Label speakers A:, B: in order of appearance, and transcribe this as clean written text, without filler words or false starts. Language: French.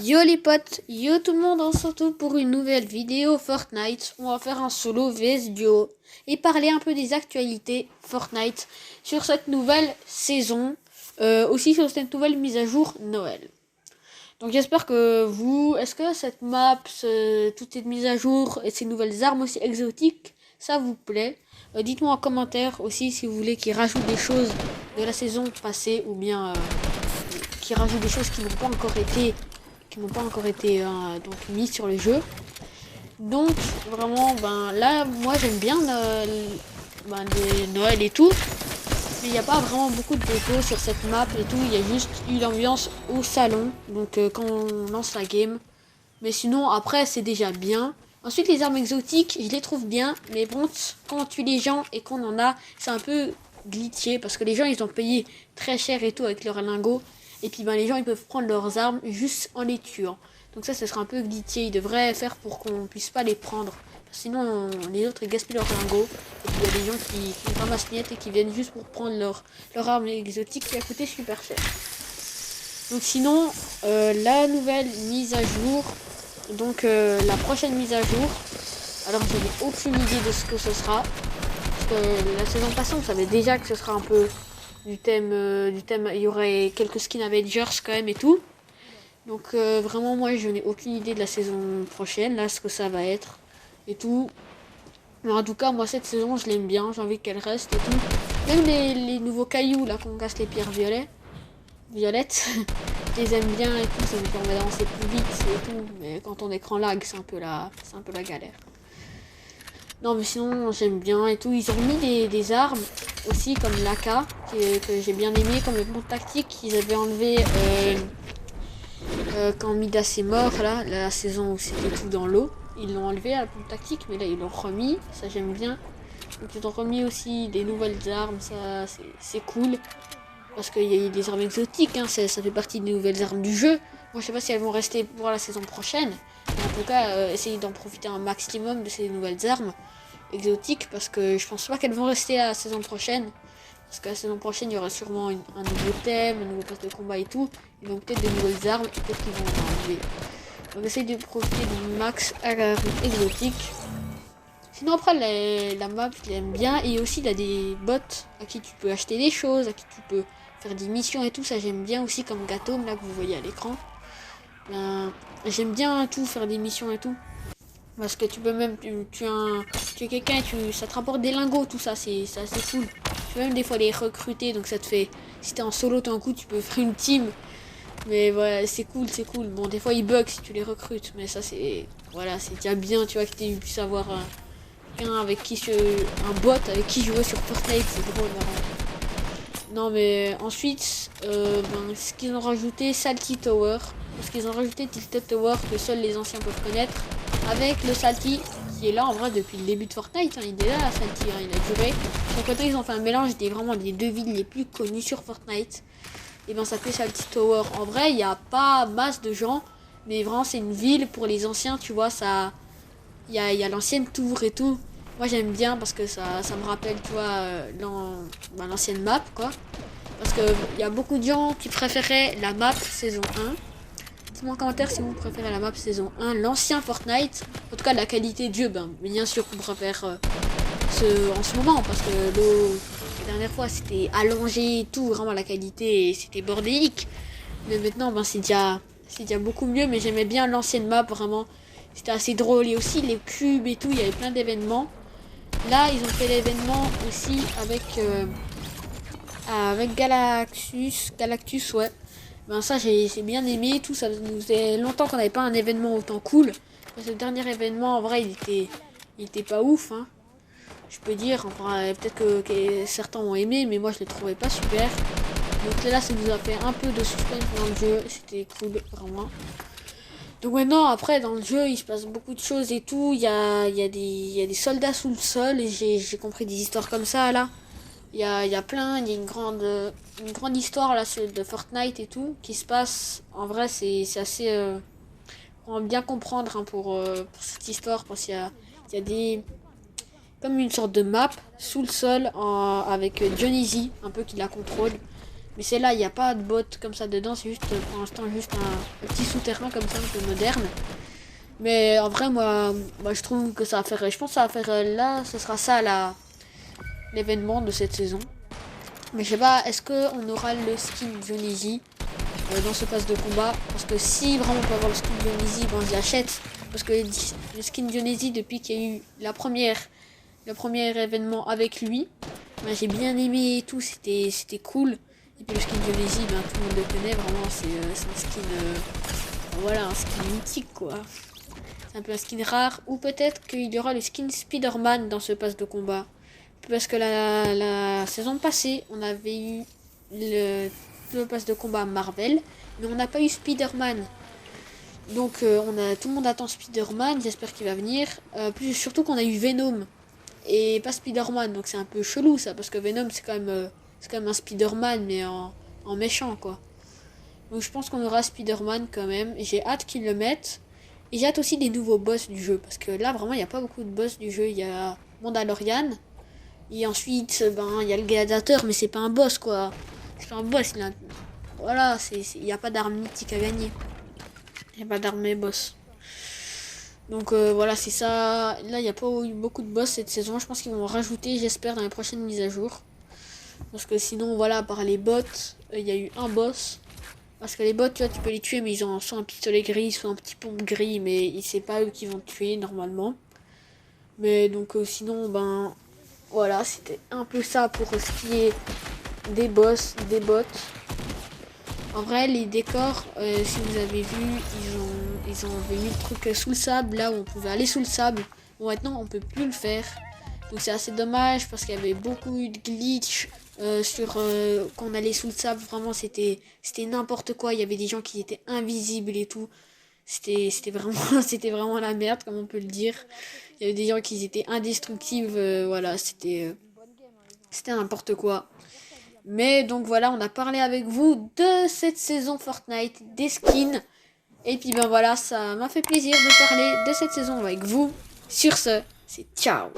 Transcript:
A: Yo les potes, yo tout le monde, on se retrouve pour une nouvelle vidéo Fortnite. On va faire un solo vs duo et parler un peu des actualités Fortnite sur cette nouvelle saison, aussi sur cette nouvelle mise à jour Noël. Donc j'espère que est-ce que cette map, toutes ces mises à jour et ces nouvelles armes aussi exotiques, ça vous plaît? Dites-moi en commentaire aussi si vous voulez qu'ils rajoutent des choses de la saison passée ou bien qu'ils rajoutent des choses qui n'ont pas encore été donc mis sur le jeu. Donc vraiment là moi j'aime bien les Noël et tout, mais il n'y a pas vraiment beaucoup de défauts sur cette map et tout. Il y a juste eu l'ambiance au salon, donc quand on lance la game, mais sinon après c'est déjà bien. Ensuite les armes exotiques je les trouve bien, mais bon, quand on tue les gens et qu'on en a, c'est un peu glitché parce que les gens ils ont payé très cher et tout avec leurs lingots. Et puis les gens ils peuvent prendre leurs armes juste en les tuant. Donc ça sera un peu glitché. Ils devraient faire pour qu'on puisse pas les prendre. Sinon les autres ils gaspillent leurs lingots. Et puis il y a des gens qui ramassent miettes et qui viennent juste pour prendre leur arme exotique qui a coûté super cher. Donc sinon la nouvelle mise à jour. Donc la prochaine mise à jour. Alors je n'ai aucune idée de ce que ce sera. Parce que la saison passée on savait déjà que ce sera un peu du thème, il y aurait quelques skins Avengers quand même et tout. Donc vraiment moi je n'ai aucune idée de la saison prochaine, là ce que ça va être et tout. Mais en tout cas moi cette saison je l'aime bien, j'ai envie qu'elle reste et tout. Même les nouveaux cailloux là qu'on casse les pierres violettes, je les aime bien et tout, ça nous permet d'avancer plus vite et tout. Mais quand ton écran lag c'est un peu la galère. Non mais sinon j'aime bien et tout. Ils ont mis des armes aussi comme l'AK que j'ai bien aimé, comme le pompe tactique qu'ils avaient enlevé quand Midas est mort là, la saison où c'était tout dans l'eau. Ils l'ont enlevé à la pompe tactique, mais là ils l'ont remis, ça j'aime bien. Donc ils ont remis aussi des nouvelles armes, ça c'est cool. Parce qu'il y a des armes exotiques, hein, ça fait partie des nouvelles armes du jeu. Moi je sais pas si elles vont rester pour la saison prochaine. Mais en tout cas, essayez d'en profiter un maximum de ces nouvelles armes exotiques. Parce que je pense pas qu'elles vont rester à la saison prochaine. Parce que la saison prochaine, il y aura sûrement un nouveau thème, un nouveau pass de combat et tout. Ils ont peut-être de nouvelles armes et peut-être qu'ils vont en enlever. Donc essayez de profiter du max armes exotiques. Sinon après la map je l'aime bien et aussi il y a des bots à qui tu peux acheter des choses, à qui tu peux faire des missions et tout, ça j'aime bien aussi comme Gâteau là que vous voyez à l'écran. J'aime bien tout faire des missions et tout. Parce que tu peux même tuer quelqu'un et ça te rapporte des lingots, tout ça c'est assez cool. Tu peux même des fois les recruter, donc ça te fait, si t'es en solo d'un coup tu peux faire une team. Mais voilà, c'est cool. Bon des fois ils bug si tu les recrutes, mais ça c'est, voilà, c'est déjà bien, tu vois, que tu puisses avoir un bot avec qui jouer sur Fortnite, c'est drôle vraiment. Non mais ensuite ce qu'ils ont rajouté Salty Tower, parce qu'ils ont rajouté Tilted Tower que seuls les anciens peuvent connaître, avec le Salty qui est là en vrai depuis le début de Fortnite, hein, il est là Salty, hein, il a duré. Donc maintenant ils ont fait un mélange vraiment des deux villes les plus connues sur Fortnite. Et ça fait Salty Tower. En vrai il n'y a pas masse de gens, mais vraiment c'est une ville pour les anciens, tu vois, ça. Il y a l'ancienne tour et tout. Moi j'aime bien parce que ça me rappelle, tu vois, l'ancienne map quoi. Parce que il y a beaucoup de gens qui préféraient la map saison 1. Dites-moi en commentaire si vous préférez la map saison 1, l'ancien Fortnite. En tout cas la qualité de jeu, bien sûr qu'on préfère en ce moment. Parce que la dernière fois c'était allongé et tout, vraiment la qualité c'était bordélique. Mais maintenant c'est déjà beaucoup mieux, mais j'aimais bien l'ancienne map vraiment. C'était assez drôle et aussi les cubes et tout, il y avait plein d'événements. Là, ils ont fait l'événement aussi avec Galactus, ouais. Ça j'ai bien aimé, tout ça nous faisait longtemps qu'on n'avait pas un événement autant cool. Parce que le dernier événement en vrai il était pas ouf, hein. Je peux dire, enfin peut-être que certains ont aimé, mais moi je les trouvais pas super. Donc là ça nous a fait un peu de suspense dans le jeu, c'était cool vraiment. Donc maintenant, après, dans le jeu, il se passe beaucoup de choses et tout. Il y a des soldats sous le sol et j'ai compris des histoires comme ça, là. Il y a une grande histoire, là, de Fortnite et tout, qui se passe. En vrai, c'est assez... on va bien comprendre, hein, pour cette histoire, parce qu'il y a des... comme une sorte de map sous le sol avec Johnny Z, un peu qui la contrôle. Mais c'est là, il n'y a pas de bot comme ça dedans, c'est juste pour l'instant juste un petit souterrain comme ça, un peu moderne. Mais en vrai, moi je trouve que ça va faire, je pense que ça va faire là, ce sera ça l'événement de cette saison. Mais je sais pas, est-ce qu'on aura le skin Dionysie dans ce pass de combat? Parce que si vraiment on peut avoir le skin Dionysie, ben je l'achète. Parce que le skin Dionysie, depuis qu'il y a eu le premier événement avec lui, ben, j'ai bien aimé et tout, c'était cool. Et puis le skin Dionysie, ben, tout le monde le connaît, vraiment, c'est un skin, voilà, un skin mythique quoi. C'est un peu un skin rare. Ou peut-être qu'il y aura le skin Spider-Man dans ce pass de combat. Parce que la saison passée, on avait eu le pass de combat Marvel, mais on n'a pas eu Spider-Man. Donc tout le monde attend Spider-Man, j'espère qu'il va venir. Surtout qu'on a eu Venom et pas Spider-Man, donc c'est un peu chelou ça, parce que Venom c'est quand même un Spider-Man, mais en méchant quoi. Donc je pense qu'on aura Spider-Man quand même, j'ai hâte qu'ils le mettent. Et j'ai hâte aussi des nouveaux boss du jeu, parce que là vraiment il n'y a pas beaucoup de boss du jeu. Il y a Mandalorian, et ensuite il y a le gladiateur, mais c'est pas un boss quoi. C'est pas un boss, voilà, il n'y a pas d'arme mythique à gagner. Il n'y a pas d'arme boss. Donc voilà, c'est ça. Là, il n'y a pas eu beaucoup de boss cette saison. Je pense qu'ils vont rajouter, j'espère, dans les prochaines mises à jour. Parce que sinon, voilà, par les bots, il y a eu un boss. Parce que les bots, tu vois, tu peux les tuer, mais ils ont soit un pistolet gris, soit un petit pompe gris, mais c'est pas eux qui vont te tuer normalement. Mais donc sinon, voilà, c'était un peu ça pour ce qui est des boss, des bots. En vrai, les décors, si vous avez vu, ils ont mis le truc sous le sable, là où on pouvait aller sous le sable. Bon, maintenant, on peut plus le faire. Donc c'est assez dommage parce qu'il y avait beaucoup de glitch quand on allait sous le sable. Vraiment, c'était n'importe quoi. Il y avait des gens qui étaient invisibles et tout. C'était vraiment, c'était vraiment la merde, comme on peut le dire. Il y avait des gens qui étaient indestructibles. Voilà, c'était n'importe quoi. Mais donc voilà, on a parlé avec vous de cette saison Fortnite, des skins. Et puis voilà, ça m'a fait plaisir de parler de cette saison avec vous. Sur ce, c'est ciao.